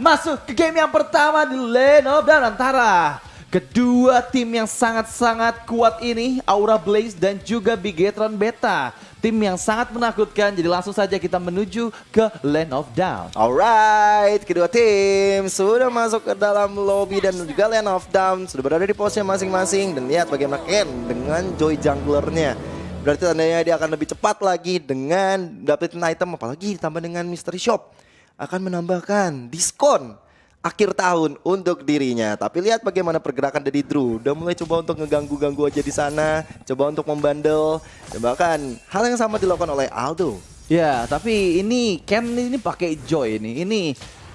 masuk ke game yang pertama di Lane of Dawn antara kedua tim yang sangat-sangat kuat ini, Aura Blaze dan juga Bigetron Beta. Tim yang sangat menakutkan, jadi langsung saja kita menuju ke Lane of Dawn. Alright, kedua tim sudah masuk ke dalam lobby dan juga Lane of Dawn. Sudah berada di posnya masing-masing. Dan lihat bagaimana Ken dengan Joy junglernya. Berarti tandanya dia akan lebih cepat lagi dengan dapetin item. Apalagi ditambah dengan Mystery Shop. Akan menambahkan diskon akhir tahun untuk dirinya. Tapi lihat bagaimana pergerakan dari Drew. Udah mulai coba untuk ngeganggu-ganggu aja di sana, coba untuk membandel, dan bahkan hal yang sama dilakukan oleh Aldo. Ya, tapi ini Ken ini pakai Joy ini. Ini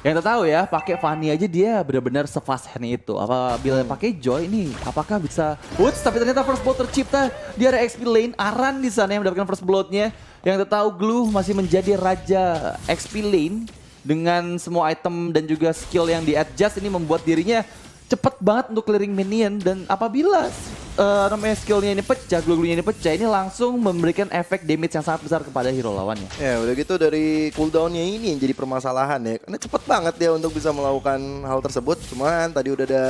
yang kita tahu ya, pakai Fanny aja dia benar-benar se-fast hand itu. Apabila pakai Joy ini, apakah bisa Woods? Tapi ternyata first blood tercipta di area XP lane. Aran di sana yang mendapatkan first bloodnya. Yang kita tahu Glue masih menjadi raja XP lane. Dengan semua item dan juga skill yang di-adjust ini membuat dirinya cepet banget untuk clearing minion. Dan apabila namanya skillnya ini pecah, glue-nya ini pecah, ini langsung memberikan efek damage yang sangat besar kepada hero lawannya. Ya udah gitu dari cooldownnya ini yang jadi permasalahan ya. Karena cepet banget dia untuk bisa melakukan hal tersebut. Cuman tadi udah ada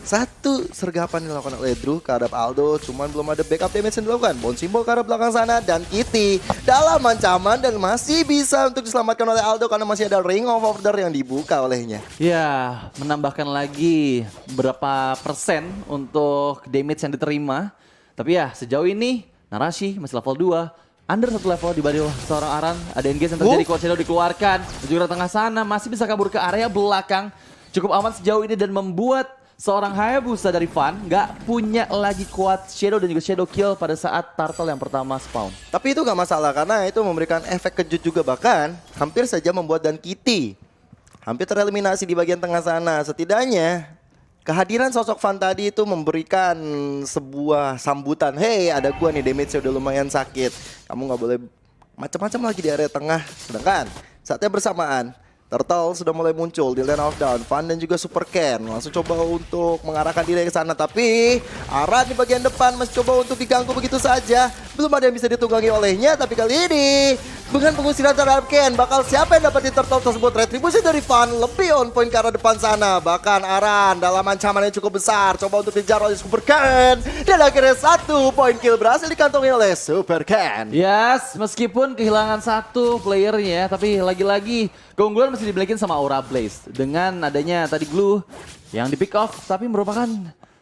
satu sergapan yang dilakukan oleh Drew ke arah Aldo. Cuman belum ada backup damage yang dilakukan. Bone Symbol ke arah belakang sana. Dan Kitty dalam ancaman dan masih bisa untuk diselamatkan oleh Aldo. Karena masih ada Ring of Order yang dibuka olehnya. Ya, menambahkan lagi berapa persen untuk damage yang diterima. Tapi ya, sejauh ini Narashi masih level 2. Under satu level dibanding seorang Aran. Ada engage yang terjadi, Cold Shadow dikeluarkan. Juga tengah sana masih bisa kabur ke area belakang. Cukup aman sejauh ini dan membuat seorang Hayabusa dari Fan nggak punya lagi kuat Shadow dan juga Shadow Kill pada saat Turtle yang pertama spawn. Tapi itu gak masalah karena itu memberikan efek kejut juga, bahkan hampir saja membuat Dan Kitty hampir tereliminasi di bagian tengah sana. Setidaknya kehadiran sosok Fan tadi itu memberikan sebuah sambutan. Hey, ada gua nih, damage-nya udah lumayan sakit. Kamu gak boleh macam-macam lagi di area tengah. Sedangkan saatnya bersamaan Turtle sudah mulai muncul di Lane of Dawn. Fan dan juga Super Ken langsung coba untuk mengarahkan diri ke sana. Tapi Aran di bagian depan masih coba untuk diganggu begitu saja. Belum ada yang bisa ditunggangi olehnya. Tapi kali ini dengan pengusiran terhadap Ken, bakal siapa yang dapat di Turtle tersebut? Retribusi dari Fan lebih on point ke arah depan sana. Bahkan Aran dalam ancaman yang cukup besar coba untuk dikejar oleh Super Ken. Dan akhirnya 1 poin kill berhasil dikantongi oleh Super Ken. Yes, meskipun kehilangan satu playernya, tapi lagi-lagi keunggulan masih dimiliki sama Aura Blaze. Dengan adanya tadi Glue yang di pick off, tapi merupakan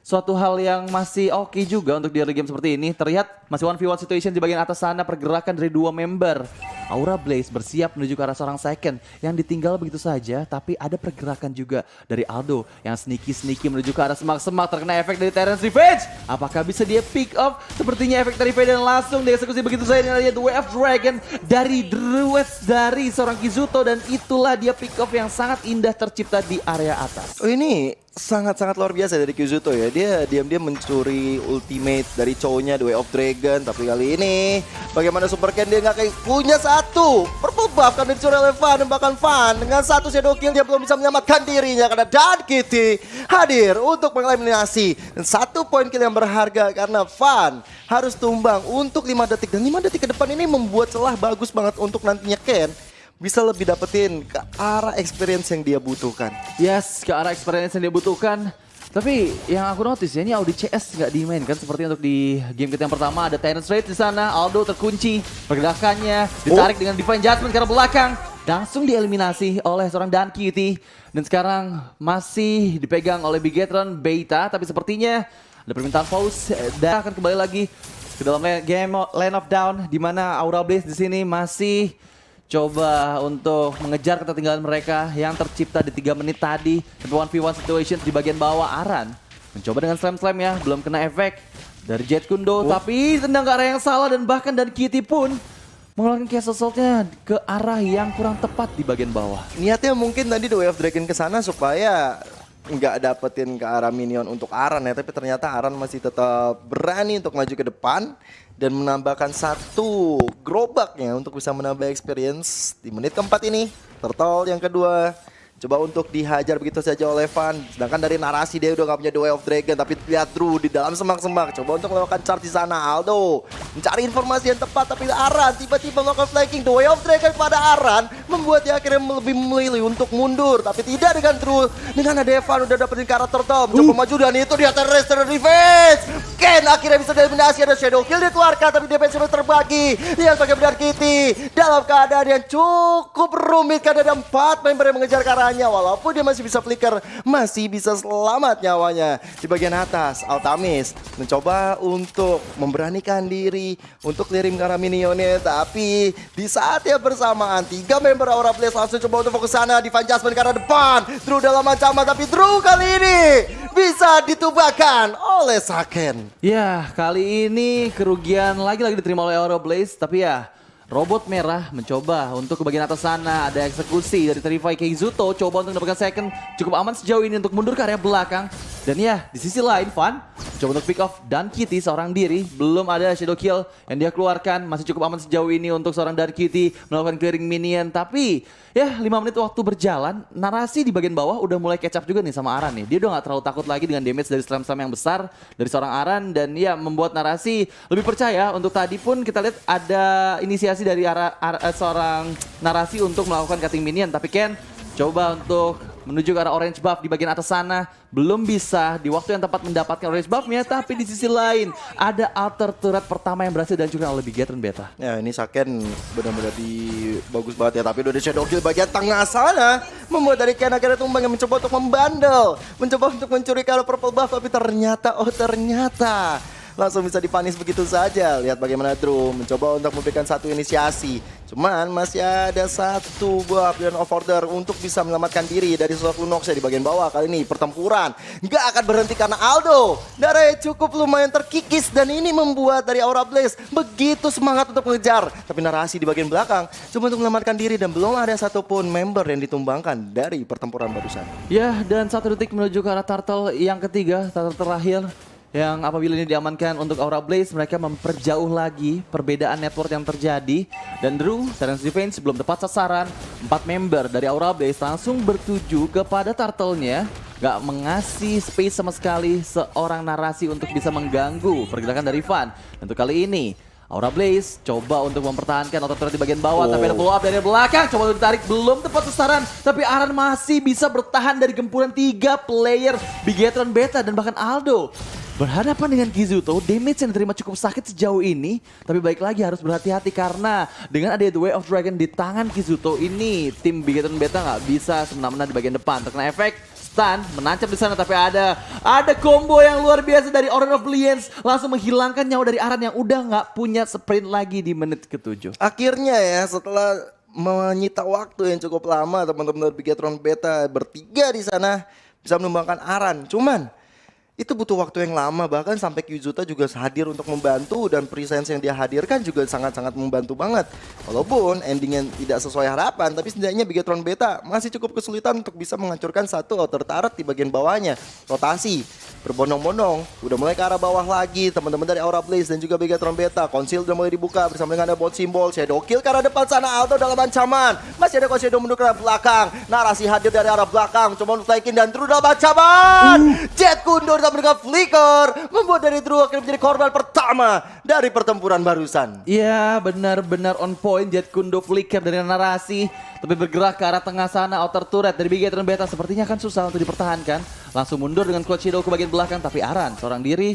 suatu hal yang masih oke juga untuk di early game seperti ini. Terlihat masih 1v1 situation di bagian atas sana, pergerakan dari dua member. Aura Blaze bersiap menuju ke arah seorang second yang ditinggal begitu saja, tapi ada pergerakan juga dari Aldo yang sneaky menuju ke arah semak-semak, terkena efek dari Terrence Revenge. Apakah bisa dia pick off? Sepertinya efek dari Revenge dan langsung dieksekusi begitu saja dengan adanya The Way of Dragon dari Druids dari seorang Kizuto, dan itulah dia pick off yang sangat indah tercipta di area atas. Oh, ini sangat-sangat luar biasa dari Kizuto ya. Dia diam-diam mencuri ultimate dari cowoknya The Way of Dragon. Tapi kali ini bagaimana Super Ken, dia nggak kayak punya satu purple buff kan dicuri oleh Fan. Dan bahkan Fan dengan satu shadow kill dia belum bisa menyelamatkan dirinya karena Dan Kitty hadir untuk mengeliminasi. Dan 1 poin kill yang berharga karena Fan harus tumbang untuk 5 detik. Dan 5 detik ke depan ini membuat celah bagus banget untuk nantinya Ken bisa lebih dapetin ke arah experience yang dia butuhkan. Yes, ke arah experience yang dia butuhkan. Tapi yang aku notice ya, ini Audi CS nggak dimainkan seperti untuk di game kita yang pertama. Ada Terrence Raid di sana, Aldo terkunci, pergerakannya ditarik dengan Divine Judgment ke arah belakang. Langsung dieliminasi oleh seorang Dan Kitty. Dan sekarang masih dipegang oleh Bigetron Beta. Tapi sepertinya ada permintaan pause dan akan kembali lagi ke dalam game Lane of Dawn, di mana Aura Blaze di sini masih coba untuk mengejar ketertinggalan mereka yang tercipta di 3 menit tadi. 1v1 situation di bagian bawah. Aran mencoba dengan slam ya, belum kena efek dari Jet Kundo. Tapi tendang ke arah yang salah, dan bahkan Dan Kitty pun mengeluarkan Chaos Assault-nya ke arah yang kurang tepat di bagian bawah. Niatnya mungkin tadi The Way of Dragon ke sana supaya nggak dapetin ke arah minion untuk Aran ya. Tapi ternyata Aran masih tetap berani untuk maju ke depan dan menambahkan 1 gerobaknya untuk bisa menambah experience di menit keempat ini. Turtle yang kedua Coba untuk dihajar begitu saja oleh Van. Sedangkan dari narasi dia udah gak punya The Way of Dragon. Tapi lihat Drew di dalam semak-semak. Coba untuk melakukan charge di sana. Aldo mencari informasi yang tepat. Tapi Aran tiba-tiba melakukan flanking. The Way of Dragon pada Aran membuat dia akhirnya lebih memilih untuk mundur. Tapi tidak dengan Drew. Dengan ada Evan udah dapetin karakter top. Coba maju dan itu dia terrester revenge. Ken akhirnya bisa dieliminasi. Ada Shadow Kill dikeluarkan. Tapi defense terbagi. Lihat bagaimana Kitty dalam keadaan yang cukup rumit. Karena ada 4 member yang mengejar ke arahnya. Walaupun dia masih bisa flicker, masih bisa selamat nyawanya. Di bagian atas, Altamis mencoba untuk memberanikan diri untuk clearing ke arah minionnya. Tapi di saat yang bersamaan, 3 member Aura Blaze langsung coba untuk fokus sana. Divine Judgment ke arah depan. Drew dalam ancaman, tapi Drew kali ini bisa ditumbangkan oleh Saken. Ya, kali ini kerugian lagi-lagi diterima oleh Aura Blaze. Tapi ya, robot merah mencoba untuk ke bagian atas sana. Ada eksekusi dari Terrify Keizuto. Coba untuk mendapatkan second. Cukup aman sejauh ini untuk mundur ke area belakang. Dan ya, di sisi lain Van coba untuk pick off Dan Kitty seorang diri. Belum ada Shadow Kill yang dia keluarkan. Masih cukup aman sejauh ini untuk seorang Dan Kitty melakukan clearing minion. Tapi ya 5 menit waktu berjalan. Narasi di bagian bawah udah mulai catch up juga nih sama Aran nih. Dia udah gak terlalu takut lagi dengan damage dari slam-slam yang besar dari seorang Aran. Dan ya membuat narasi lebih percaya. Untuk tadi pun kita lihat ada inisiasi dari seorang narasi untuk melakukan cutting minion. Tapi Ken coba untuk menuju ke arah orange buff di bagian atas sana. Belum bisa di waktu yang tepat mendapatkan orange buffnya. Tapi di sisi lain ada alter turret pertama yang berhasil dihancurkan oleh Bigetron Beta. Ya ini Saken benar-benar bagus banget ya. Tapi udah di Shadow Kill bagian tengah sana. Membuat dari Ken akhirnya tumbang yang mencoba untuk membandel. Mencoba untuk mencuri kalau purple buff. Tapi ternyata langsung bisa dipanis begitu saja. Lihat bagaimana Drew mencoba untuk memberikan satu inisiasi. Cuman masih ada satu buah pilihan of order untuk bisa menyelamatkan diri dari sosok Lunox di bagian bawah. Kali ini pertempuran nggak akan berhenti karena Aldo darahnya cukup lumayan terkikis. Dan ini membuat dari Aura Blaze begitu semangat untuk mengejar. Tapi narasi di bagian belakang cuma untuk menyelamatkan diri. Dan belum ada satupun member yang ditumbangkan dari pertempuran barusan. Ya, dan 1 detik menuju ke arah turtle yang ketiga, turtle terakhir. Yang apabila ini diamankan untuk Aura Blaze, mereka memperjauh lagi perbedaan network yang terjadi. Dan Drew, Terence Defense belum tepat sasaran. 4 member dari Aura Blaze langsung bertuju kepada turtle-nya. Gak mengasih space sama sekali seorang narasi untuk bisa mengganggu pergerakan dari Van. Untuk kali ini, Aura Blaze coba untuk mempertahankan auto turret di bagian bawah. Tapi ada follow up dari belakang, coba untuk ditarik, belum tepat sasaran. Tapi Aran masih bisa bertahan dari gempuran 3 player Bigetron Beta dan bahkan Aldo. Berhadapan dengan Keizuto, damage yang diterima cukup sakit sejauh ini. Tapi baik lagi harus berhati-hati karena dengan ada The Way of Dragon di tangan Keizuto ini, tim Bigetron Beta nggak bisa semena-mena di bagian depan. Terkena efek stun, menancap di sana, tapi ada combo yang luar biasa dari Aura of Brilliance. Langsung menghilangkan nyawa dari Aran yang udah nggak punya sprint lagi di menit ke-7. Akhirnya ya setelah menyita waktu yang cukup lama, teman-teman Bigetron Beta bertiga di sana bisa menumbangkan Aran. Cuman itu butuh waktu yang lama, bahkan sampai Keizuto juga hadir untuk membantu. Dan presence yang dia hadirkan juga sangat-sangat membantu banget. Walaupun endingnya tidak sesuai harapan, tapi setidaknya Bigetron Beta masih cukup kesulitan untuk bisa menghancurkan satu outer turret di bagian bawahnya. Rotasi berbondong-bondong, udah mulai ke arah bawah lagi. Teman-teman dari Aura Blaze dan juga Bigetron Beta, Conceal udah mulai dibuka bersama dengan ada bot simbol. Shadow Kill ke arah depan sana, Aldo dalam ancaman. Masih ada Shadow mundur ke arah belakang. Narasi hadir dari arah belakang, coba untuk flanking dan Drew dalam ancaman. Jet Kundo dengan flicker membuat dari Drew akhirnya menjadi korban pertama dari pertempuran barusan. Iya, benar-benar on point. Jet Kundo flicker dari narasi, tapi bergerak ke arah tengah sana. Outer turret dari Bigetron Beta sepertinya akan susah untuk dipertahankan. Langsung mundur dengan Cloud Shadow ke bagian belakang, tapi Aran seorang diri.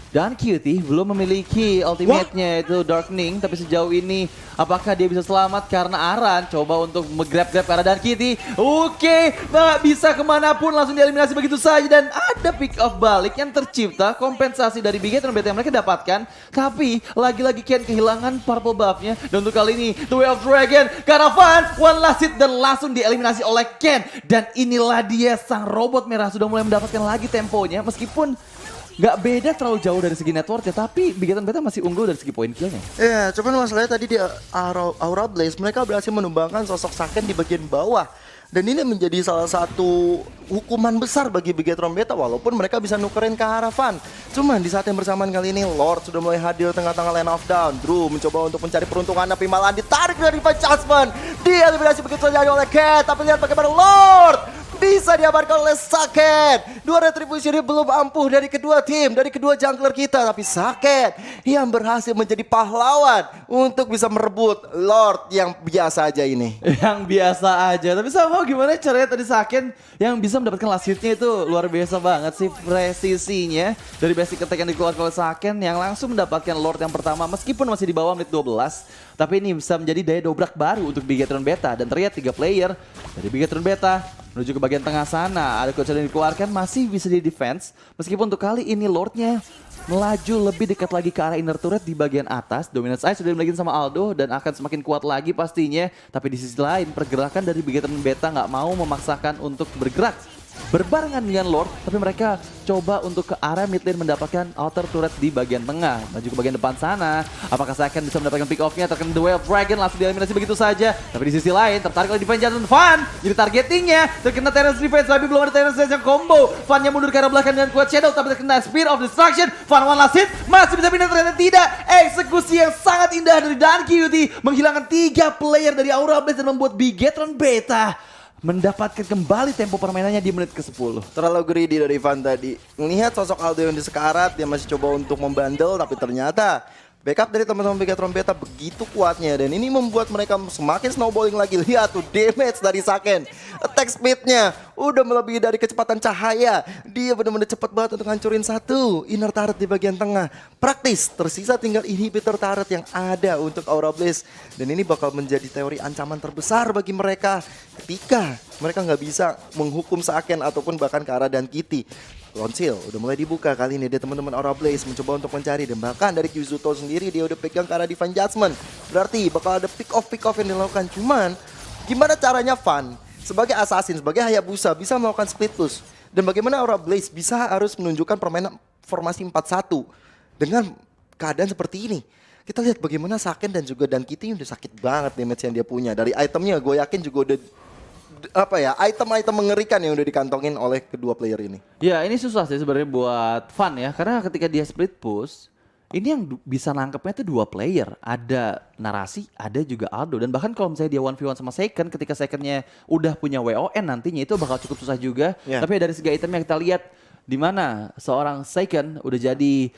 Dan Cutie belum memiliki ultimate-nya yaitu Darkening. Tapi sejauh ini apakah dia bisa selamat karena Aran coba untuk nge-grab-grab ke arah Dan Cutie. Oke, nggak bisa kemanapun, langsung dieliminasi begitu saja. Dan ada pick off balik yang tercipta, kompensasi dari Bigetron Beta yang mereka dapatkan. Tapi lagi-lagi Ken kehilangan purple buff-nya. Dan untuk kali ini The Way of Dragon, Caravan, one last hit dan langsung dieliminasi oleh Ken. Dan inilah dia, sang robot merah sudah mulai mendapatkan lagi temponya. Meskipun nggak beda terlalu jauh dari segi network ya, tapi Bigetron Beta masih unggul dari segi poin killnya. Iya, cuman masalahnya tadi di Aura Blaze mereka berhasil menumbangkan sosok Saken di bagian bawah. Dan ini menjadi salah satu hukuman besar bagi Bigetron Beta walaupun mereka bisa nukerin ke arah Van. Cuman di saat yang bersamaan kali ini Lord sudah mulai hadir tengah-tengah line of down. Drew mencoba untuk mencari peruntungan tapi malah ditarik dari Van Jasmine. Dieliminasi begitu saja oleh Cat, tapi lihat bagaimana Lord bisa diamankan oleh Saket. Dua retribusi ini belum ampuh dari kedua tim, dari kedua jungler kita. Tapi Saket yang berhasil menjadi pahlawan untuk bisa merebut Lord yang biasa aja ini. Yang biasa aja, tapi sama gimana caranya tadi Saken yang bisa mendapatkan last hitnya itu luar biasa banget sih presisinya. Dari basic attack yang dikeluarkan oleh Saken yang langsung mendapatkan Lord yang pertama meskipun masih di bawah menit 12. Tapi ini bisa menjadi daya dobrak baru untuk Bigetron Beta. Dan terlihat 3 player dari Bigetron Beta menuju ke bagian tengah sana. Ada coach yang dikeluarkan masih bisa di defense. Meskipun untuk kali ini Lordnya melaju lebih dekat lagi ke arah inner turret di bagian atas. Dominance Eye sudah dimiliki sama Aldo dan akan semakin kuat lagi pastinya. Tapi di sisi lain pergerakan dari Bigetron Beta nggak mau memaksakan untuk bergerak berbarengan dengan Lord, tapi mereka coba untuk ke arah mid lane mendapatkan outer turret di bagian tengah. Maju ke bagian depan sana, apakah saya akan bisa mendapatkan pick off-nya? Terkena The Way of Dragon, langsung dieliminasi begitu saja. Tapi di sisi lain, tertarik oleh defense Jansen Van. Jadi targetingnya, terkena Terrence Defense, tapi belum ada Terrence Defense yang combo. Van-nya mundur ke arah belakang dengan kuat Shadow, tapi terkena Spear of Destruction. Van one last hit, masih bisa pindah, ternyata tidak. Eksekusi yang sangat indah dari DanQt, menghilangkan 3 player dari Aura Blaze dan membuat Bigetron Beta mendapatkan kembali tempo permainannya di menit ke-10. Terlalu greedy dari Van tadi. Melihat sosok Aldo yang di sekarat, dia masih coba untuk membandel, tapi ternyata backup dari teman-teman Bigetron Beta begitu kuatnya. Dan ini membuat mereka semakin snowballing lagi. Lihat tuh damage dari Saken. Attack speednya udah melebihi dari kecepatan cahaya. Dia benar-benar cepat banget untuk hancurin satu inner turret di bagian tengah. Praktis, tersisa tinggal inhibitor turret yang ada untuk Aura Blaze. Dan ini bakal menjadi teori ancaman terbesar bagi mereka ketika mereka nggak bisa menghukum Saken ataupun bahkan ke arah DanQt. Konsil udah mulai dibuka kali ini, dia teman-teman Aura Blaze mencoba untuk mencari, dan bahkan dari Kyuzuto sendiri dia udah pegang ke arah Divine Judgment. Berarti bakal ada pick off yang dilakukan. Cuman gimana caranya Van sebagai assassin, sebagai Hayabusa bisa melakukan split push, dan bagaimana Aura Blaze bisa harus menunjukkan permainan formasi 4-1 dengan keadaan seperti ini. Kita lihat bagaimana Saken dan juga DanQt udah sakit banget damage yang dia punya. Dari itemnya gue yakin juga udah item-item mengerikan yang udah dikantongin oleh kedua player ini. Ya ini susah sih sebenarnya buat Van ya, karena ketika dia split push, ini yang bisa nangkepnya tuh 2 player. Ada Narasi, ada juga Aldo. Dan bahkan kalau misalnya dia 1v1 sama Second, ketika Secondnya udah punya WON nantinya itu bakal cukup susah juga. Yeah. Tapi dari segi item yang kita lihat, di mana seorang Second udah jadi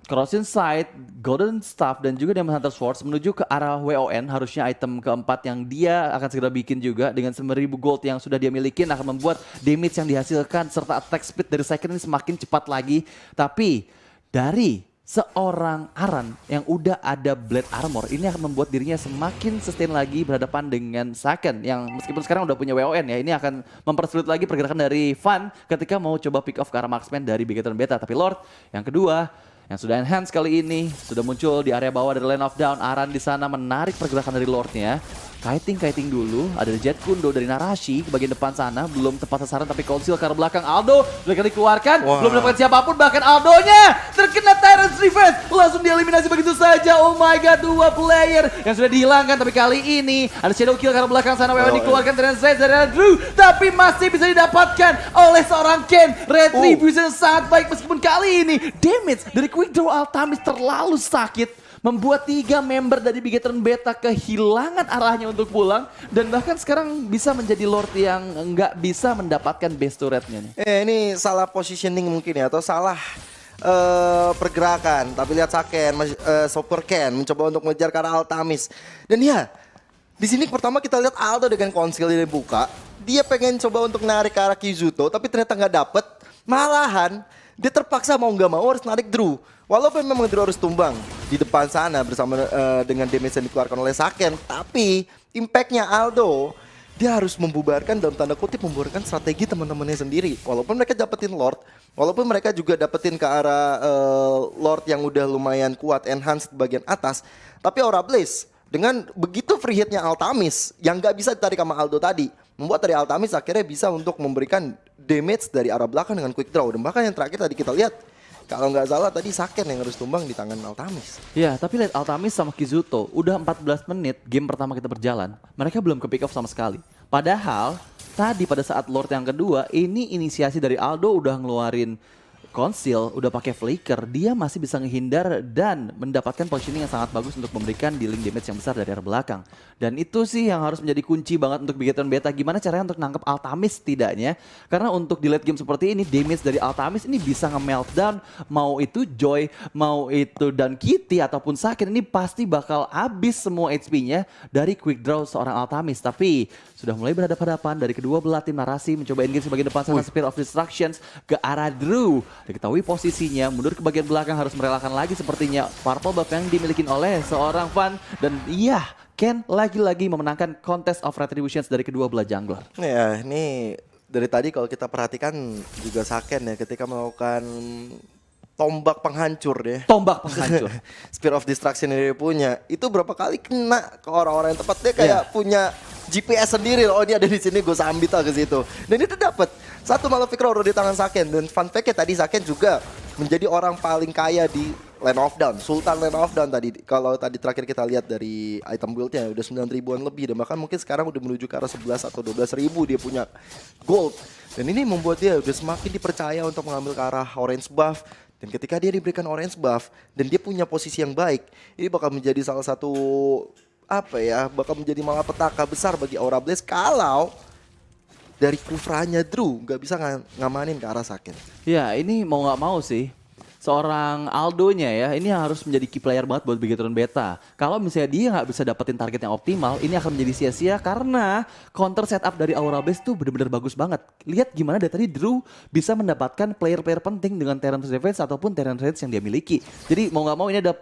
Corrosion Sight, Golden Staff, dan juga Demon Hunter Swords menuju ke arah WON. Harusnya item keempat yang dia akan segera bikin juga dengan 9.000 gold yang sudah dia miliki akan membuat damage yang dihasilkan serta attack speed dari Second ini semakin cepat lagi. Tapi dari seorang Aran yang udah ada Blade Armor ini akan membuat dirinya semakin sustain lagi berhadapan dengan Second yang meskipun sekarang udah punya WON ya, ini akan mempersulit lagi pergerakan dari Van ketika mau coba pick off ke arah marksman dari Bigetron Beta. Tapi Lord yang kedua yang sudah enhance kali ini sudah muncul di area bawah dari Lane of Down. Aran di sana menarik pergerakan dari Lordnya. Kiting dulu, ada Jet Kundo dari Narashi ke bagian depan sana, belum tepat sasaran tapi Konsil ke arah belakang. Aldo sudah dikeluarkan, belum mendapatkan siapapun, bahkan Aldonya terkena Tyrant's Defense, langsung dieliminasi begitu saja. Oh my god, 2 player yang sudah dihilangkan, tapi kali ini ada Shadow Kill ke arah belakang sana. WW dikeluarkan Tyrant's Defense dari Drew, tapi masih bisa didapatkan oleh seorang Ken. Retribution sangat baik meskipun kali ini damage dari Quick Draw Altamis terlalu sakit, membuat 3 member dari Bigetron Beta kehilangan arahnya untuk pulang. Dan bahkan sekarang bisa menjadi Lord yang nggak bisa mendapatkan base turretnya nih. Ini salah positioning mungkin ya, atau salah pergerakan. Tapi lihat Saken, Super Ken mencoba untuk mengejar ke arah Altamis. Dan ya, di sini pertama kita lihat Aldo dengan konsil ini buka. Dia pengen coba untuk narik ke arah Kyuzuto, tapi ternyata nggak dapet. Malahan dia terpaksa mau nggak mau harus narik Drew. Walaupun memang Drew harus tumbang di depan sana bersama dengan damage yang dikeluarkan oleh Saken, tapi impactnya Aldo, dia harus membubarkan, dalam tanda kutip membubarkan strategi teman-temannya sendiri. Walaupun mereka dapetin Lord, walaupun mereka juga dapetin ke arah Lord yang udah lumayan kuat, enhance di bagian atas, tapi Aura Blaze dengan begitu free hitnya Altamis yang nggak bisa ditarik sama Aldo tadi, membuat dari Altamis akhirnya bisa untuk memberikan damage dari arah belakang dengan quick draw. Dan bahkan yang terakhir tadi kita lihat, kalau nggak salah tadi Saken yang harus tumbang di tangan Altamis. Ya, tapi lihat Altamis sama Kyuzuto udah 14 menit game pertama kita berjalan, mereka belum ke pick off sama sekali. Padahal tadi pada saat Lord yang kedua, ini inisiasi dari Aldo udah ngeluarin Conceal, udah pakai flicker, dia masih bisa ngehindar dan mendapatkan positioning yang sangat bagus untuk memberikan dealing damage yang besar dari arah belakang. Dan itu sih yang harus menjadi kunci banget untuk Bigetron Beta. Gimana caranya untuk nangkep Altamis setidaknya? Karena untuk di late game seperti ini, damage dari Altamis ini bisa nge-meltdown. Mau itu Joy, mau itu dan Kitty ataupun Saken, ini pasti bakal habis semua HP-nya dari quick draw seorang Altamis. Tapi sudah mulai berhadapan-hadapan dari kedua belah tim narasi, mencoba engage di bagian depan sana Spear of Destructions ke arah Drew. Diketahui posisinya, mundur ke bagian belakang harus merelakan lagi sepertinya purple buff yang dimiliki oleh seorang Van. Dan iya, Ken lagi-lagi memenangkan Contest of Retributions dari kedua belah jungler. Ya, ini dari tadi kalau kita perhatikan juga Saken ya ketika melakukan tombak penghancur deh. Tombak penghancur. Spear of Destruction yang dia punya, itu berapa kali kena ke orang-orang yang tepat. Dia kayak punya GPS sendiri, oh ini ada di sini, gue sambit ke situ. Dan itu dapat satu Malefic Roar di tangan Saken. Dan fun fact-nya tadi Saken juga menjadi orang paling kaya di Land of Dawn, Sultan Land of Dawn tadi. Kalau tadi terakhir kita lihat dari item build-nya udah 9 ribuan lebih, dan bahkan mungkin sekarang udah menuju ke arah 11 atau 12 ribu dia punya gold. Dan ini membuat dia udah semakin dipercaya untuk mengambil ke arah orange buff. Dan ketika dia diberikan orange buff dan dia punya posisi yang baik, ini bakal menjadi salah satu bakal menjadi malapetaka besar bagi Aura Blaze kalau dari Kufranya Drew nggak bisa ngamanin ke arah Saken. Ya, ini mau nggak mau sih, seorang Aldonya ya, ini harus menjadi key player banget buat Bigetron Beta. Kalau misalnya dia nggak bisa dapetin target yang optimal, ini akan menjadi sia-sia karena counter setup dari Aura Blaze tuh bener-bener bagus banget. Lihat gimana dari tadi Drew bisa mendapatkan player-player penting dengan Terran Defense ataupun Terran Range yang dia miliki. Jadi mau nggak mau ini ada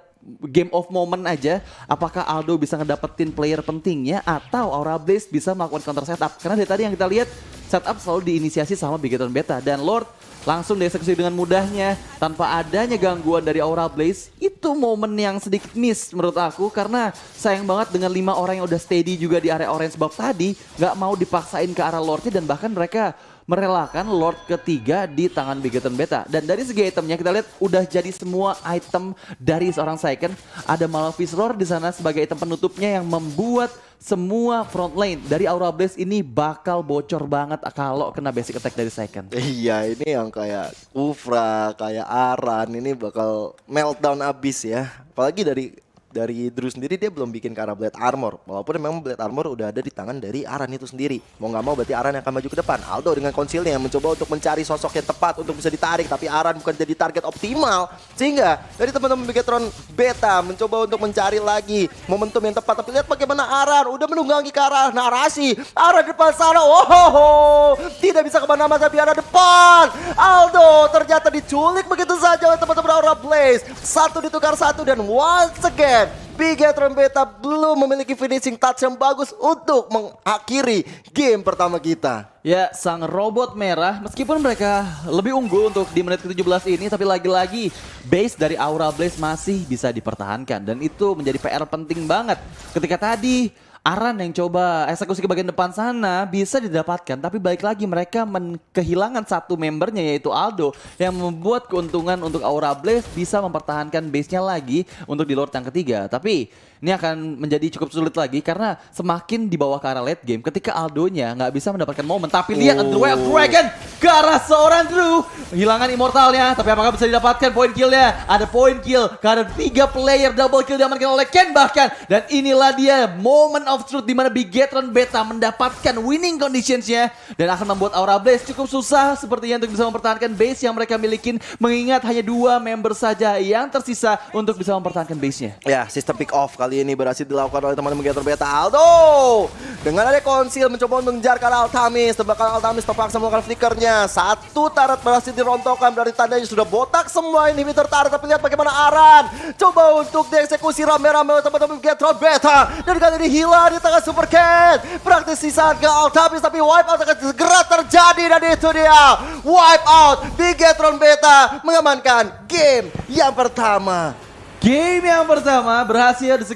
game of moment aja, apakah Aldo bisa ngedapetin player pentingnya atau Aura Blaze bisa melakukan counter setup. Karena dari tadi yang kita lihat, setup selalu diinisiasi sama Bigetron Beta dan Lord langsung dieksekusi dengan mudahnya tanpa adanya gangguan dari Aura Blaze. Itu momen yang sedikit miss menurut aku, karena sayang banget dengan 5 orang yang udah steady juga di area orange buff tadi nggak mau dipaksain ke arah Lordnya, dan bahkan mereka merelakan Lord ketiga di tangan Bigetron Beta. Dan dari segi itemnya kita lihat udah jadi semua item dari seorang Saken. Ada Malefic Roar di sana sebagai item penutupnya yang membuat semua front lane dari Aura Blaze ini bakal bocor banget kalau kena basic attack dari Saken. Iya, ini yang kayak Kufra, kayak Aran ini bakal meltdown abis ya. Apalagi dari Drew sendiri, dia belum bikin ke arah Blade Armor. Walaupun memang Blade Armor udah ada di tangan dari Aran itu sendiri. Mau nggak mau berarti Aran yang akan maju ke depan. Aldo dengan Concealnya mencoba untuk mencari sosok yang tepat untuk bisa ditarik. Tapi Aran bukan jadi target optimal. Sehingga dari teman-teman Bigetron Beta mencoba untuk mencari lagi momentum yang tepat. Tapi lihat bagaimana Aran udah menunggangi ke arah narasi. Aran depan sana. Oh, tidak bisa kemana-mana tapi arah depan. Aldo ternyata diculik begitu saja oleh teman-teman Aura Blaze. Satu ditukar satu dan once again Bigetron Beta belum memiliki finishing touch yang bagus untuk mengakhiri game pertama kita. Ya, sang robot merah meskipun mereka lebih unggul untuk di menit ke-17 ini, tapi lagi-lagi base dari Aura Blaze masih bisa dipertahankan. Dan itu menjadi PR penting banget. Ketika tadi Aran yang coba eksekusi ke bagian depan sana bisa didapatkan, tapi balik lagi mereka kehilangan satu membernya yaitu Aldo, yang membuat keuntungan untuk Aura Blaze bisa mempertahankan base-nya lagi untuk di Lord yang ketiga. Tapi ini akan menjadi cukup sulit lagi karena semakin di bawah ke arah late game ketika Aldonya nggak bisa mendapatkan momen. Tapi lihat The Way of Dragon ke arah seorang Drew, hilangkan immortalnya, tapi apakah bisa didapatkan poin killnya? Ada poin kill karena 3 player double kill diamankan oleh Ken bahkan. Dan inilah dia moment of truth di mana Bigetron Beta mendapatkan winning conditionsnya dan akan membuat Aura Blaze cukup susah sepertinya untuk bisa mempertahankan base yang mereka milikin, mengingat hanya 2 member saja yang tersisa untuk bisa mempertahankan base-nya. Ya, sistem pick off kali ini berhasil dilakukan oleh teman-teman Bigetron Beta. Aldo dengan ada Conceal mencoba untuk mengejar ke arah Altamis, tebakan Altamis terpaksa melakukan flickernya. Satu turret berhasil dirontokkan, berarti tandanya sudah botak semua inhibitor turret. Tapi lihat bagaimana Aran coba untuk dieksekusi rame-rame oleh teman-teman Bigetron Beta, dan kali ini hilang di tengah Super Cat. Praktisi saat ke Altamis, tapi wipe out akan segera terjadi, dan itu dia wipe out. Bigetron Beta mengamankan game yang pertama. Game yang pertama berhasil di